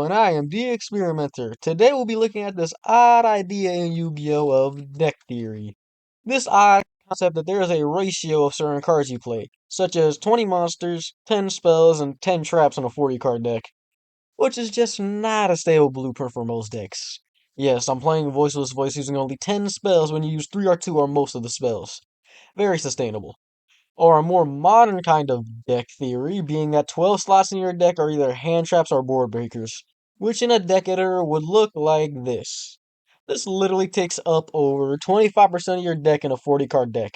and I am the Experimenter. Today we'll be looking at this odd idea in Yu-Gi-Oh! Of deck theory. This odd concept that there is a ratio of certain cards you play, such as 20 monsters, 10 spells, and 10 traps on a 40 card deck, which is just not a stable blueprint for most decks. Yes, I'm playing Voiceless Voice using only 10 spells when you use 3 or 2 or most of the spells. Very sustainable. Or a more modern kind of deck theory, being that 12 slots in your deck are either hand traps or board breakers, which in a deck editor would look like this. This literally takes up over 25% of your deck in a 40 card deck.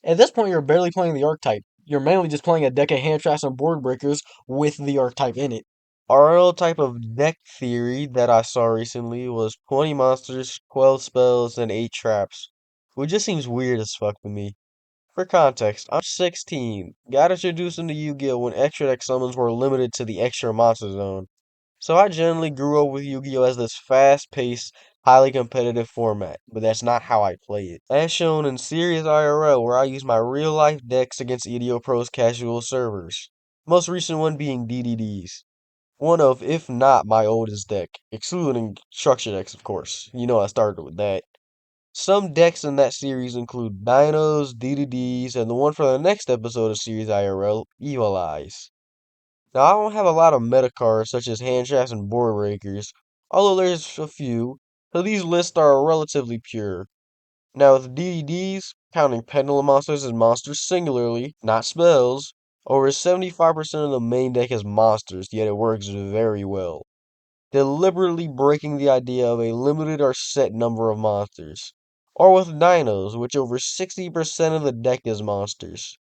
At this point, you're barely playing the archetype. You're mainly just playing a deck of hand traps and board breakers with the archetype in it. Our type of deck theory that I saw recently was 20 monsters, 12 spells, and 8 traps, which just seems weird as fuck to me. For context, I'm 16, got introduced into Yu-Gi-Oh! When extra deck summons were limited to the extra monster zone, so I generally grew up with Yu-Gi-Oh! As this fast-paced, highly competitive format, but that's not how I play it. As shown in Series IRL, where I use my real-life decks against EDO Pro's casual servers. Most recent one being DDDs. One of, if not my oldest deck, excluding structure decks, of course. You know I started with that. Some decks in that series include Dinos, DDDs, and the one for the next episode of Series IRL, Evil Eyes. Now, I don't have a lot of meta cards such as hand traps and board breakers, although there's a few, so these lists are relatively pure. Now, with DDDs, counting Pendulum monsters as monsters singularly, not spells, over 75% of the main deck is monsters, yet it works very well, deliberately breaking the idea of a limited or set number of monsters. Or with Dinos, which over 60% of the deck is monsters.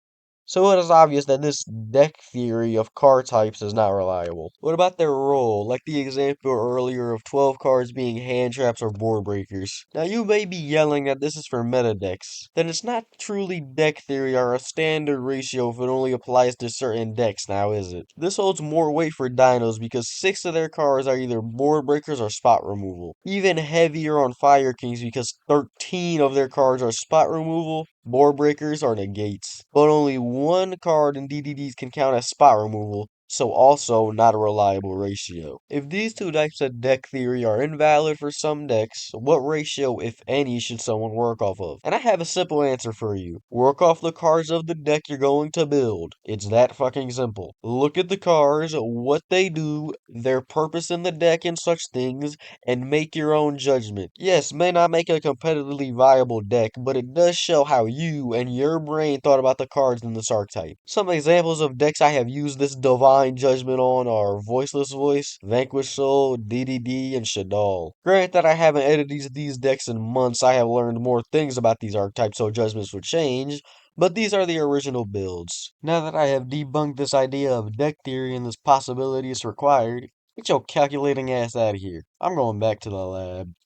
So it is obvious that this deck theory of card types is not reliable. What about their role, like the example earlier of 12 cards being hand traps or board breakers? Now you may be yelling that this is for meta decks. Then it's not truly deck theory or a standard ratio if it only applies to certain decks now, is it? This holds more weight for Dinos because 6 of their cards are either board breakers or spot removal. Even heavier on Fire Kings because 13 of their cards are spot removal, board breakers, or negates. But only one card in DDDs can count as spot removal, so also not a reliable ratio. If these two types of deck theory are invalid for some decks, what ratio, if any, should someone work off of? And I have a simple answer for you. Work off the cards of the deck you're going to build. It's that fucking simple. Look at the cards, what they do, their purpose in the deck and such things, and make your own judgment. Yes, may not make a competitively viable deck, but it does show how you and your brain thought about the cards in this archetype. Some examples of decks I have used this divine judgment on are Voiceless Voice, Vanquish Soul, DDD, and Shaddoll. Granted that I haven't edited these decks in months, I have learned more things about these archetypes so judgments would change, but these are the original builds. Now that I have debunked this idea of deck theory and this possibility is required, get your calculating ass out of here. I'm going back to the lab.